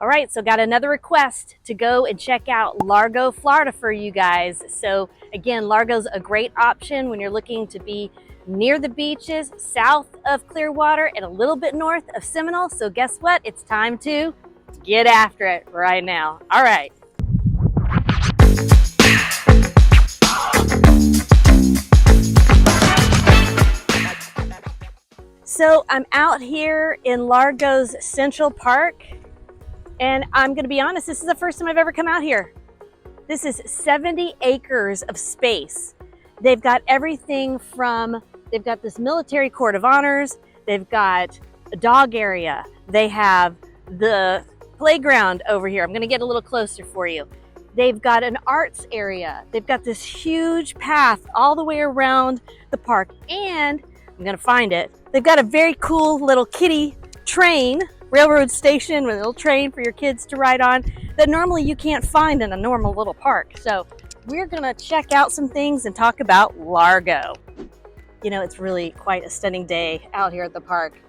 All right, so got another request to go and check out Largo, Florida for you guys. So again, Largo's a great option when you're looking to be near the beaches, south of Clearwater and a little bit north of Seminole. So guess what? It's time to get after it right now. All right. So I'm out here in Largo's Central Park. And I'm gonna be honest, this is the first time I've ever come out here. This is 70 acres of space. They've got everything from, they've got this military court of honors, they've got a dog area, they have the playground over here. I'm gonna get a little closer for you. They've got an arts area. They've got this huge path all the way around the park, and I'm gonna find it. They've got a very cool little kiddie train, railroad station with a little train for your kids to ride on that normally you can't find in a normal little park. So we're gonna check out some things and talk about Largo. You know, it's really quite a stunning day out here at the park.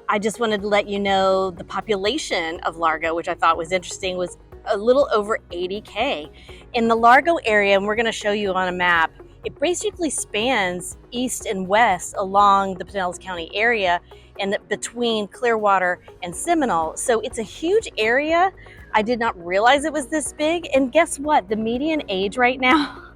I just wanted to let you know the population of Largo, which I thought was interesting, was a little over 80K. In the Largo area, and we're gonna show you on a map, it basically spans east and west along the Pinellas County area and between Clearwater and Seminole. So it's a huge area. I did not realize it was this big. And guess what? The median age right now,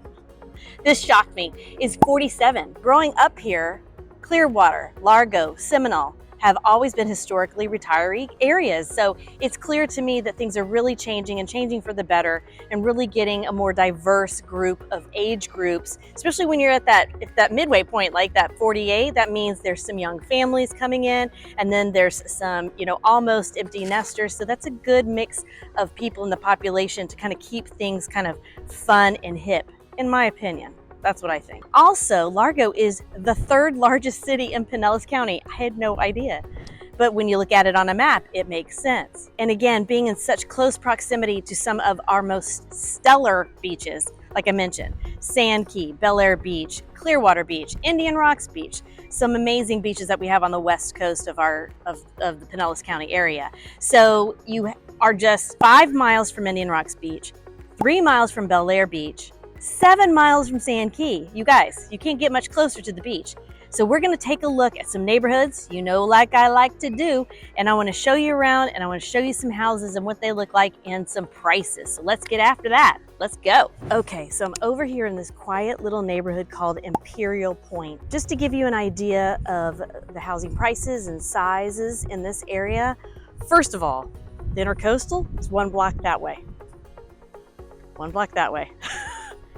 this shocked me, is 47. Growing up here, Clearwater, Largo, Seminole have always been historically retiree areas. So it's clear to me that things are really changing and changing for the better and really getting a more diverse group of age groups, especially when you're at that midway point, like that 48, that means there's some young families coming in and then there's some, you know, almost empty nesters. So that's a good mix of people in the population to kind of keep things kind of fun and hip, in my opinion. That's what I think. Also, Largo is the third largest city in Pinellas County. I had no idea. But when you look at it on a map, it makes sense. And again, being in such close proximity to some of our most stellar beaches, like I mentioned, Sand Key, Bel Air Beach, Clearwater Beach, Indian Rocks Beach, some amazing beaches that we have on the west coast of the Pinellas County area. So you are just 5 miles from Indian Rocks Beach, 3 miles from Bel Air Beach, 7 miles from Sand Key. You guys, you can't get much closer to the beach. So we're gonna take a look at some neighborhoods, you know, like I like to do, and I wanna show you around and I wanna show you some houses and what they look like and some prices. So let's get after that. Let's go. Okay, so I'm over here in this quiet little neighborhood called Imperial Point. Just to give you an idea of the housing prices and sizes in this area. First of all, the Intercoastal is 1 block that way. 1 block that way.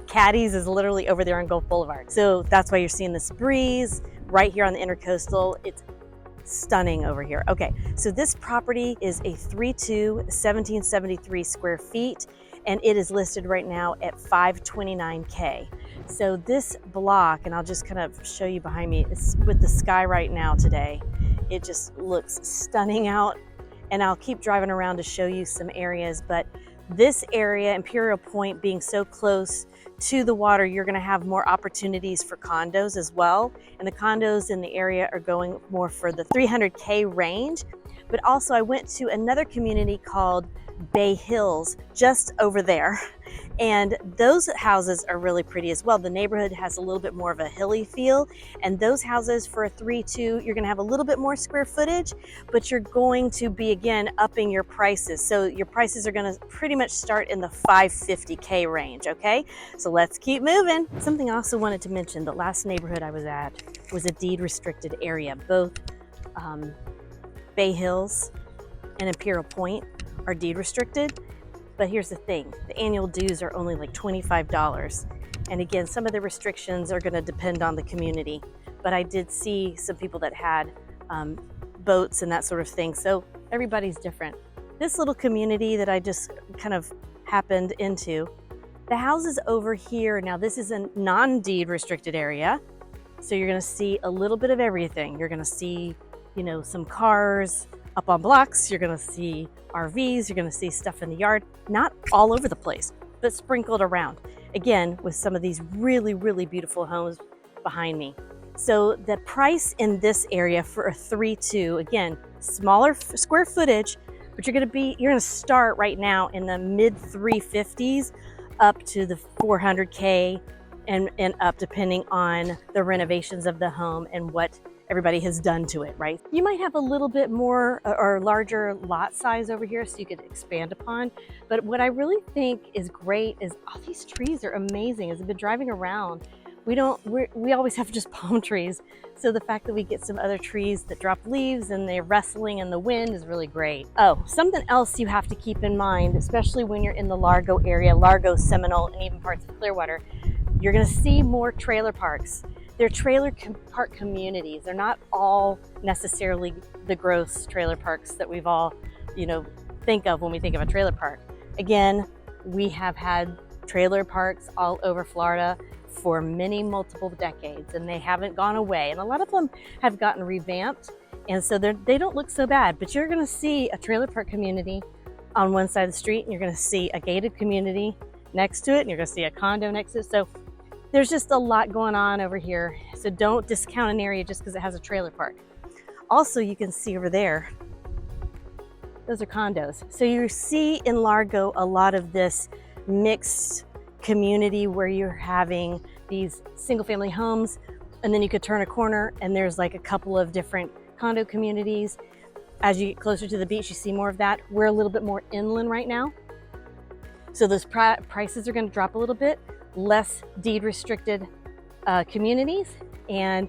Caddy's is literally over there on Gulf Boulevard. So that's why you're seeing this breeze right here on the Intercoastal. It's stunning over here. Okay, so this property is a 3.2, 1773 square feet, and it is listed right now at $529K. So this block, and I'll just kind of show you behind me, it's with the sky right now today. It just looks stunning out, and I'll keep driving around to show you some areas, but this area, Imperial Point, being so close to the water, you're going to have more opportunities for condos as well. And the condos in the area are going more for the 300K range. But also I went to another community called Bay Hills just over there. And those houses are really pretty as well. The neighborhood has a little bit more of a hilly feel. And those houses for a 3.2, you're gonna have a little bit more square footage, but you're going to be, again, upping your prices. So your prices are gonna pretty much start in the 550K range, okay? So let's keep moving. Something I also wanted to mention, the last neighborhood I was at was a deed restricted area. Both Bay Hills and Imperial Point are deed restricted. But here's the thing, the annual dues are only like $25. And again, some of the restrictions are gonna depend on the community. But I did see some people that had boats and that sort of thing. So everybody's different. This little community that I just kind of happened into, the houses over here, now this is a non-deed restricted area. So you're gonna see a little bit of everything. You're gonna see, you know, some cars up on blocks, you're gonna see RVs, you're gonna see stuff in the yard, not all over the place, but sprinkled around. Again, with some of these really, really beautiful homes behind me. So the price in this area for a 3.2, again, smaller square footage, but you're gonna start right now in the mid 350s up to the 400K and up, depending on the renovations of the home and what everybody has done to it, right? You might have a little bit more or larger lot size over here so you could expand upon. But what I really think is great is all these trees are amazing. As I've been driving around, we always have just palm trees. So the fact that we get some other trees that drop leaves and they're rustling in the wind is really great. Oh, something else you have to keep in mind, especially when you're in the Largo area, Largo, Seminole, and even parts of Clearwater, you're gonna see more trailer parks. They're trailer park communities. They're not all necessarily the gross trailer parks that we've all, think of when we think of a trailer park. Again, we have had trailer parks all over Florida for multiple decades, and they haven't gone away. And a lot of them have gotten revamped, and so they don't look so bad. But you're gonna see a trailer park community on one side of the street, and you're gonna see a gated community next to it, and you're gonna see a condo next to it. So there's just a lot going on over here. So don't discount an area just because it has a trailer park. Also, you can see over there, those are condos. So you see in Largo a lot of this mixed community where you're having these single family homes, and then you could turn a corner and there's like a couple of different condo communities. As you get closer to the beach, you see more of that. We're a little bit more inland right now, so those prices are going to drop a little bit. Less deed restricted communities and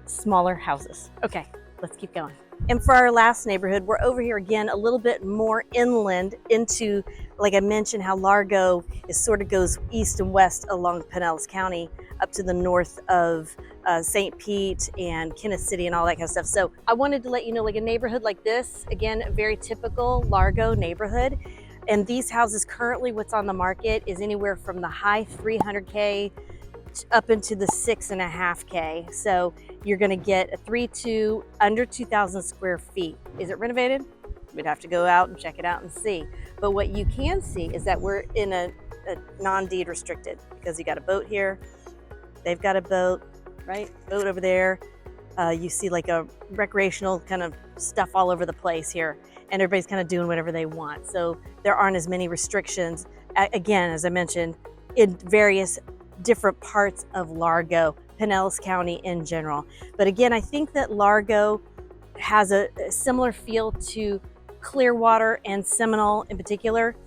smaller houses. Okay, let's keep going. And for our last neighborhood, we're over here again a little bit more inland into, like I mentioned, how Largo sort of goes east and west along Pinellas County up to the north of St. Pete and Kenneth City and all that kind of stuff. So I wanted to let you know, like a neighborhood like this, again, a very typical Largo neighborhood. And these houses currently, what's on the market is anywhere from the high 300K up into the 6.5K. So you're gonna get a 3.2 under 2,000 square feet. Is it renovated? We'd have to go out and check it out and see. But what you can see is that we're in a non-deed restricted, because you got a boat here, they've got a boat, right? Boat over there. You see like a recreational kind of stuff all over the place here, and everybody's kind of doing whatever they want. So there aren't as many restrictions, again, as I mentioned, in various different parts of Largo, Pinellas County in general. But again, I think that Largo has a similar feel to Clearwater and Seminole in particular.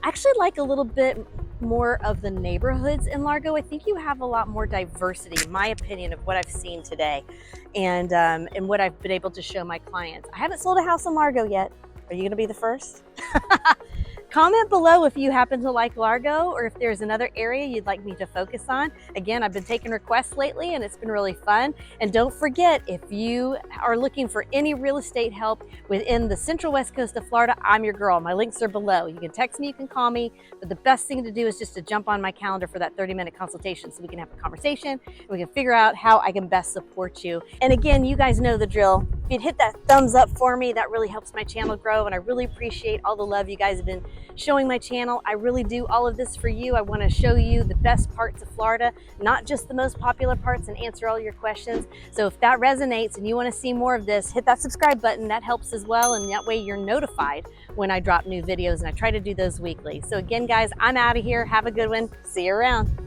I actually like a little bit more of the neighborhoods in Largo. I think you have a lot more diversity, in my opinion, of what I've seen today and what I've been able to show my clients. I haven't sold a house in Largo yet. Are you gonna be the first? Comment below if you happen to like Largo, or if there's another area you'd like me to focus on. Again, I've been taking requests lately and it's been really fun. And don't forget, if you are looking for any real estate help within the central west coast of Florida, I'm your girl. My links are below. You can text me, you can call me, but the best thing to do is just to jump on my calendar for that 30-minute consultation so we can have a conversation and we can figure out how I can best support you. And again, you guys know the drill. If you'd hit that thumbs up for me, that really helps my channel grow, and I really appreciate all the love you guys have been showing my channel. I really do all of this for you. I want to show you the best parts of Florida, not just the most popular parts, and answer all your questions. So if that resonates and you want to see more of this, hit that subscribe button. That helps as well, and that way you're notified when I drop new videos, and I try to do those weekly. So again, guys, I'm out of here. Have a good one. See you around.